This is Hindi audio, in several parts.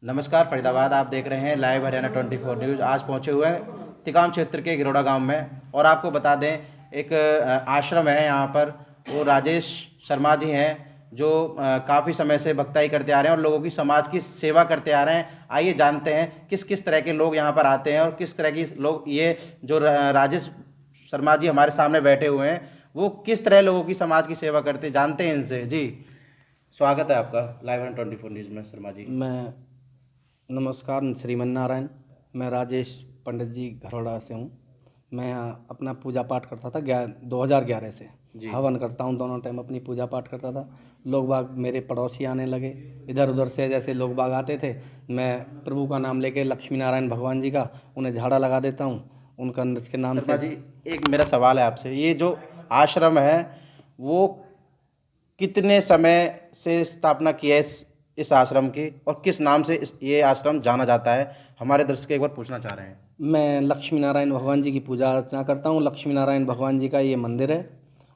नमस्कार फरीदाबाद, आप देख रहे हैं लाइव हरियाणा 24 न्यूज़। आज पहुंचे हुए हैं तिकाम क्षेत्र के गिरोड़ा गांव में और आपको बता दें एक आश्रम है यहाँ पर। वो राजेश शर्मा जी हैं जो काफ़ी समय से भक्ताई करते आ रहे हैं और लोगों की समाज की सेवा करते आ रहे हैं। आइए जानते हैं किस किस तरह के लोग यहाँ पर आते हैं और किस तरह की लोग ये जो राजेश शर्मा जी हमारे सामने बैठे हुए हैं वो किस तरह लोगों की समाज की सेवा करते हैं, जानते हैं इनसे। जी, स्वागत है आपका लाइव हरियाणा 24 न्यूज़ में शर्मा जी। मैं नमस्कार श्रीमन नारायण। मैं राजेश पंडित जी घरोड़ा से हूँ। मैं यहाँ अपना पूजा पाठ करता था 2011 से जी। हवन करता हूँ, दोनों टाइम अपनी पूजा पाठ करता था। लोग बाग मेरे पड़ोसी आने लगे इधर उधर से, जैसे लोग बाग आते थे मैं प्रभु का नाम लेके लक्ष्मी नारायण भगवान जी का उन्हें झाड़ा लगा देता हूँ उनका के नाम शर्मा से। जी, एक मेरा सवाल है आपसे, ये जो आश्रम है वो कितने समय से स्थापना की है इस आश्रम की, और किस नाम से ये आश्रम जाना जाता है, हमारे दर्शक एक बार पूछना चाह रहे हैं। मैं लक्ष्मी नारायण भगवान जी की पूजा अर्चना करता हूँ। लक्ष्मी नारायण भगवान जी का ये मंदिर है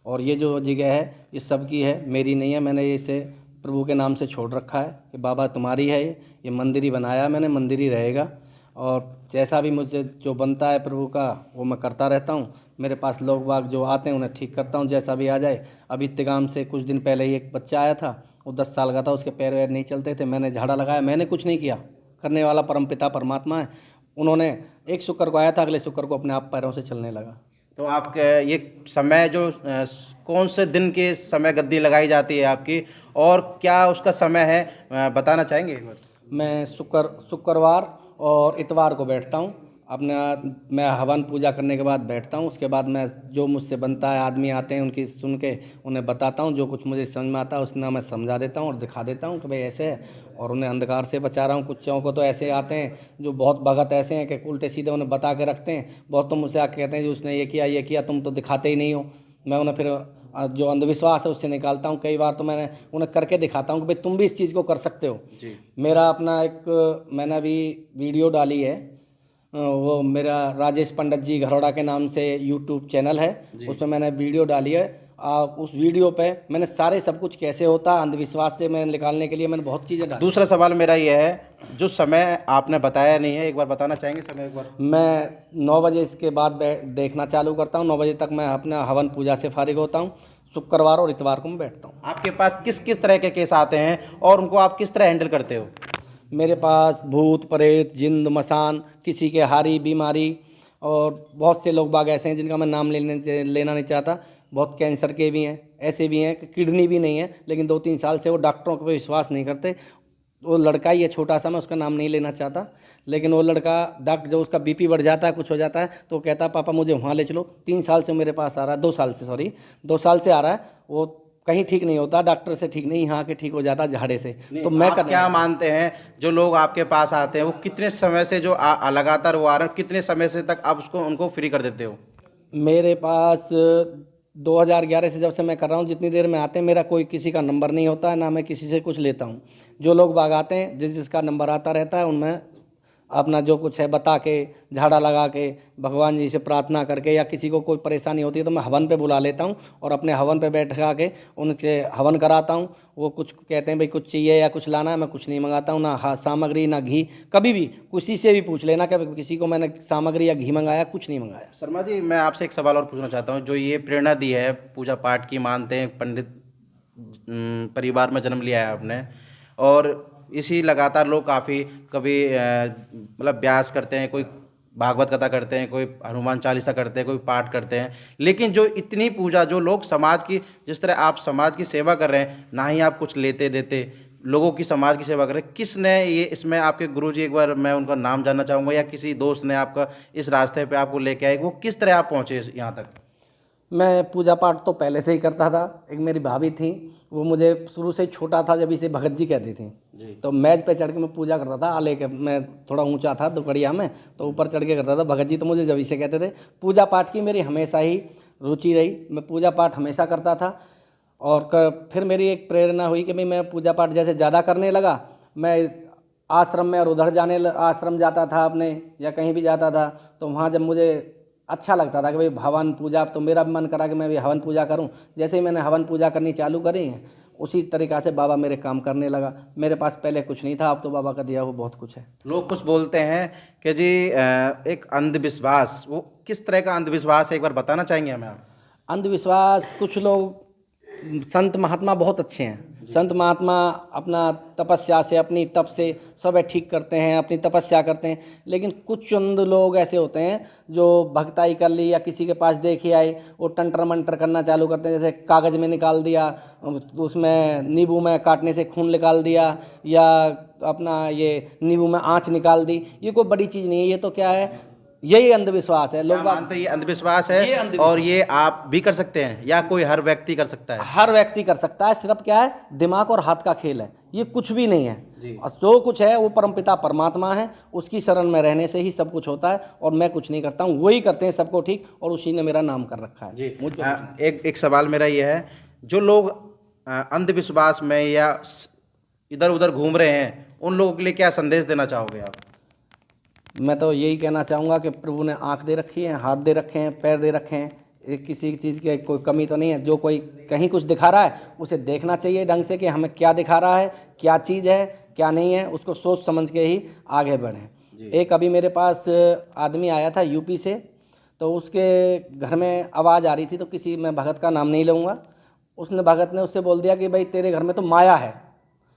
और ये जो जगह है ये सबकी है, मेरी नहीं है। मैंने इसे प्रभु के नाम से छोड़ रखा है कि बाबा तुम्हारी है, ये मंदिर ही बनाया मैंने, मंदिर ही रहेगा। और जैसा भी मुझे जो बनता है प्रभु का वो मैं करता रहता हूँ। मेरे पास लोग बाग जो आते हैं उन्हें ठीक करता हूँ जैसा भी आ जाए। अभी तिगाम से कुछ दिन पहले ही एक बच्चा आया था, वो 10 साल का था, उसके पैर वैर नहीं चलते थे। मैंने झाड़ा लगाया, मैंने कुछ नहीं किया, करने वाला परमपिता परमात्मा है। उन्होंने एक शुक्र को आया था, अगले शुक्र को अपने आप पैरों से चलने लगा। तो आपके ये समय जो कौन से दिन के समय गद्दी लगाई जाती है आपकी, और क्या उसका समय है, बताना चाहेंगे एक बार? मैं शुक्रवार और इतवार को बैठता हूँ अपना। मैं हवन पूजा करने के बाद बैठता हूँ, उसके बाद मैं जो मुझसे बनता है, आदमी आते हैं उनकी सुन के उन्हें बताता हूँ, जो कुछ मुझे समझ में आता है उसने मैं समझा देता हूँ और दिखा देता हूँ कि भाई ऐसे है, और उन्हें अंधकार से बचा रहा हूँ। कुछ को तो ऐसे आते हैं जो बहुत भगत ऐसे हैं कि उल्टे सीधे उन्हें बता के रखते हैं। बहुत तो मुझसे आके कहते हैं जी उसने ये किया, तुम तो दिखाते ही नहीं हो। मैं उन्हें फिर जो अंधविश्वास है उससे निकालता हूँ। कई बार तो मैंने उन्हें करके दिखाता हूँ कि भाई तुम भी इस चीज़ को कर सकते हो। जी। मेरा अपना एक मैंने अभी वीडियो डाली है, वो मेरा राजेश पंडित जी घरोड़ा के नाम से यूट्यूब चैनल है, उसमें मैंने वीडियो डाली है। उस वीडियो पे मैंने सारे सब कुछ कैसे होता अंधविश्वास से मैं निकालने के लिए मैंने बहुत चीज़ें डाली। दूसरा सवाल मेरा ये है, जो समय आपने बताया नहीं है, एक बार बताना चाहेंगे समय एक बार? मैं 9 बजे इसके बाद देखना चालू करता हूँ। 9 बजे तक मैं अपना हवन पूजा से फारिग होता हूँ। शुक्रवार और इतवार को मैं बैठता हूँ। आपके पास किस किस तरह के केस आते हैं और उनको आप किस तरह हैंडल करते हो? मेरे पास भूत प्रेत जिंद मसान, किसी के हारी बीमारी, और बहुत से लोग बाग ऐसे हैं जिनका मैं नाम लेना नहीं चाहता। बहुत कैंसर के भी हैं, ऐसे भी हैं कि किडनी भी नहीं है, लेकिन 2-3 साल से वो डॉक्टरों पे विश्वास नहीं करते। वो लड़का ही है छोटा सा, मैं उसका नाम नहीं लेना चाहता, लेकिन वो लड़का डॉक्टर जब उसका बीपी बढ़ जाता है, कुछ हो जाता है, तो कहता है पापा मुझे वहाँ ले चलो। 3 साल से मेरे पास आ रहा है, 2 साल से आ रहा है। वो कहीं ठीक नहीं होता, डॉक्टर से ठीक नहीं, यहाँ के ठीक हो जाता झाड़े से। तो मैं आप क्या मानते हैं, जो लोग आपके पास आते हैं वो कितने समय से जो लगातार वो आ रहे हैं, कितने समय से तक आप उनको फ्री कर देते हो? मेरे पास 2011 से जब से मैं कर रहा हूँ, जितनी देर में आते हैं मेरा कोई किसी का नंबर नहीं होता है, ना मैं किसी से कुछ लेता हूँ। जो लोग बाग आते हैं जिसका नंबर आता रहता है उनमें अपना जो कुछ है बता के, झाड़ा लगा के, भगवान जी से प्रार्थना करके, या किसी को कोई परेशानी होती है तो मैं हवन पे बुला लेता हूँ और अपने हवन पे बैठा के उनके हवन कराता हूँ। वो कुछ कहते हैं भाई कुछ चाहिए या कुछ लाना है, मैं कुछ नहीं मंगाता हूँ, ना सामग्री ना घी। कभी भी किसी से भी पूछ लेना कि किसी को मैंने सामग्री या घी मंगाया, कुछ नहीं मंगाया। शर्मा जी, मैं आपसे एक सवाल और पूछना चाहता हूँ। जो ये प्रेरणा दी है, पूजा पाठ की मानते हैं, पंडित परिवार में जन्म लिया है आपने, और इसी लगातार लोग काफ़ी कभी मतलब अभ्यास करते हैं, कोई भागवत कथा करते हैं, कोई हनुमान चालीसा करते हैं, कोई पाठ करते हैं, लेकिन जो इतनी पूजा जो लोग समाज की, जिस तरह आप समाज की सेवा कर रहे हैं, ना ही आप कुछ लेते देते, लोगों की समाज की सेवा कर रहे हैं, किसने ये इसमें आपके गुरुजी, एक बार मैं उनका नाम जानना चाहूँगा, या किसी दोस्त ने आपका इस रास्ते पे आपको लेके आए, वो किस तरह आप पहुँचे यहाँ तक? मैं पूजा पाठ तो पहले से ही करता था। एक मेरी भाभी थी, वो मुझे शुरू से छोटा था जब इसे भगत जी कहती थी, तो मेज पे चढ़ के मैं पूजा करता था। आले के मैं थोड़ा ऊंचा था दुपड़िया में, तो ऊपर चढ़ के करता था। भगत जी तो मुझे जब इसे कहते थे। पूजा पाठ की मेरी हमेशा ही रुचि रही, मैं पूजा पाठ हमेशा करता था। और फिर मेरी एक प्रेरणा हुई कि भाई मैं पूजा पाठ जैसे ज़्यादा करने लगा, मैं आश्रम में और उधर आश्रम जाता था अपने, या कहीं भी जाता था, तो वहाँ जब मुझे अच्छा लगता था कि भाई हवन पूजा, तो मेरा भी मन करा कि मैं भी हवन पूजा करूं। जैसे ही मैंने हवन पूजा करनी चालू करी, उसी तरीक़ा से बाबा मेरे काम करने लगा। मेरे पास पहले कुछ नहीं था, अब तो बाबा का दिया हुआ बहुत कुछ है। लोग कुछ बोलते हैं कि जी एक अंधविश्वास, वो किस तरह का अंधविश्वास है, एक बार बताना चाहेंगे हमें आप? अंधविश्वास, कुछ लोग संत महात्मा बहुत अच्छे हैं। संत महात्मा अपना तपस्या से, अपनी तप से सब ठीक करते हैं, अपनी तपस्या करते हैं। लेकिन कुछ चंद लोग ऐसे होते हैं जो भक्ताई कर ली या किसी के पास देखे आए, वो टंटर मंटर करना चालू करते हैं। जैसे कागज़ में निकाल दिया, उसमें नींबू में काटने से खून निकाल दिया, या अपना ये नींबू में आँच निकाल दी। ये कोई बड़ी चीज़ नहीं है, ये तो क्या है, यही अंधविश्वास है। लोग मानते हैं ये अंधविश्वास है, ये अंधविश्वास और ये आप भी कर सकते हैं या कोई हर व्यक्ति कर सकता है? हर व्यक्ति कर सकता है। सिर्फ क्या है, दिमाग और हाथ का खेल है, ये कुछ भी नहीं है। जी। और जो कुछ है वो परमपिता परमात्मा है, उसकी शरण में रहने से ही सब कुछ होता है। और मैं कुछ नहीं करता हूँ, वही करते हैं सबको ठीक, और उसी ने मेरा नाम कर रखा है। जी। एक सवाल मेरा ये है, जो लोग अंधविश्वास में या इधर उधर घूम रहे हैं, उन लोगों के लिए क्या संदेश देना चाहोगे आप? मैं तो यही कहना चाहूँगा कि प्रभु ने आँख दे रखी है, हाथ दे रखे हैं, पैर दे रखे हैं, किसी चीज़ की कोई कमी तो नहीं है। जो कोई कहीं कुछ दिखा रहा है उसे देखना चाहिए ढंग से कि हमें क्या दिखा रहा है, क्या चीज़ है, क्या नहीं है, उसको सोच समझ के ही आगे बढ़ें। एक अभी मेरे पास आदमी आया था यूपी से, तो उसके घर में आवाज़ आ रही थी, तो किसी, मैं भगत का नाम नहीं लूँगा, उसने भगत ने उससे बोल दिया कि भाई तेरे घर में तो माया है।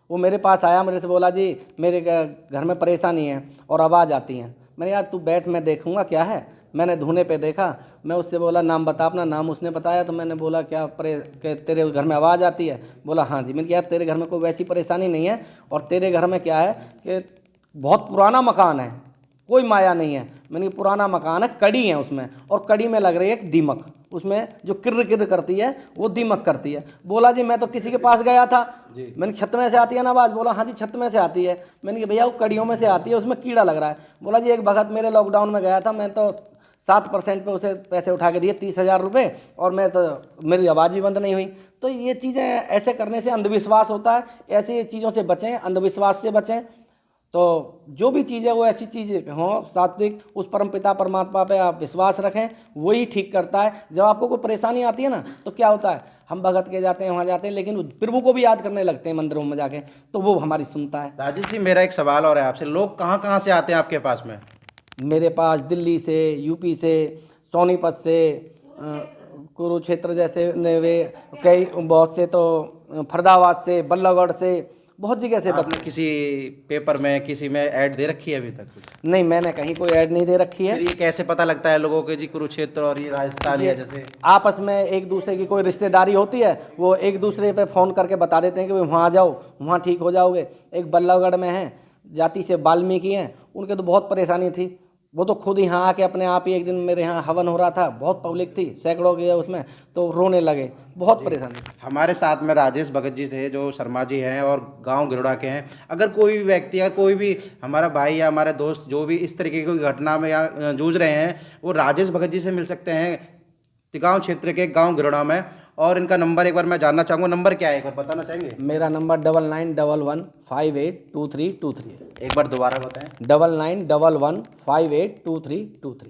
वो मेरे पास आया, मेरे से बोला जी मेरे घर में परेशानी है और आवाज़ आती है। मैंने यार तू बैठ, मैं देखूँगा क्या है। मैंने धुने पे देखा, मैं उससे बोला नाम बता अपना। नाम उसने बताया, तो मैंने बोला क्या तेरे घर में आवाज़ आती है? बोला हाँ जी। मैंने कहा यार तेरे घर में कोई वैसी परेशानी नहीं है, और तेरे घर में क्या है कि बहुत पुराना मकान है, कोई माया नहीं है। मैंने कहा पुराना मकान है, कड़ी है उसमें, और कड़ी में लग रही है एक दीमक, उसमें जो किर्र किर्र करती है वो दीमक करती है। बोला जी मैं तो किसी के पास गया था, मैंने छत में से आती है ना आवाज़? बोला हाँ जी छत में से आती है। मैंने कहा भैया वो कड़ियों में से आती है, उसमें कीड़ा लग रहा है। बोला जी एक भगत मेरे लॉकडाउन में गया था, मैं तो 7% पे उसे पैसे उठा के दिए 30,000 रुपये, और मैं तो मेरी आवाज़ भी बंद नहीं हुई। तो ये चीज़ें ऐसे करने से अंधविश्वास होता है। ऐसी चीज़ों से बचें, अंधविश्वास से बचें। तो जो भी चीज़ है वो ऐसी चीज़ हो सात्विक, उस परमपिता परमात्मा पे आप विश्वास रखें, वही ठीक करता है। जब आपको कोई परेशानी आती है ना, तो क्या होता है, हम भगत के जाते हैं, वहाँ जाते हैं, लेकिन प्रभु को भी याद करने लगते हैं मंदिरों में जाके, तो वो हमारी सुनता है। राजेश जी, मेरा एक सवाल और है आपसे, लोग कहाँ कहाँ से आते हैं आपके पास में? मेरे पास दिल्ली से, यूपी से, सोनीपत से, कुरुक्षेत्र जैसे वे कई, बहुत से तो फरीदाबाद से, बल्लभगढ़ से, बहुत जगह से। आपने किसी पेपर में, किसी में ऐड दे रखी है अभी तक कुछ? नहीं, मैंने कहीं कोई ऐड नहीं दे रखी है। फिर ये कैसे पता लगता है लोगों के जी कुरुक्षेत्र और ये राजस्थान है? जैसे आपस में एक दूसरे की कोई रिश्तेदारी होती है, वो एक दूसरे पे फ़ोन करके बता देते हैं कि भाई वहाँ जाओ, वहाँ ठीक हो जाओगे। एक बल्लभगढ़ में है, जाति से वाल्मीकि हैं, उनके तो बहुत परेशानी थी, वो तो खुद यहाँ आके अपने आप ही, एक दिन मेरे यहाँ हवन हो रहा था, बहुत पब्लिक थी, सैकड़ों के उसमें, तो रोने लगे, बहुत परेशानी। हमारे साथ में राजेश भगत जी थे, जो शर्मा जी हैं और गांव गिरोड़ा के हैं। अगर कोई भी व्यक्ति, अगर कोई भी हमारा भाई या हमारे दोस्त जो भी इस तरीके की घटना में या जूझ रहे हैं, वो राजेश भगत जी से मिल सकते हैं तिगांव क्षेत्र के गांव गिरोड़ा में। और इनका नंबर एक बार मैं जानना चाहूँगा, नंबर क्या है एक बार बताना चाहेंगे? मेरा नंबर 9911582323। एक बार दोबारा बताएं। 9911582323।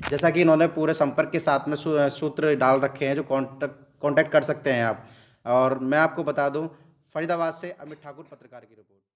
जैसा कि इन्होंने पूरे संपर्क के साथ में सूत्र डाल रखे हैं, जो कांटेक्ट कर सकते हैं आप। और मैं आपको बता दूं, फरीदाबाद से अमित ठाकुर, पत्रकार की रिपोर्ट।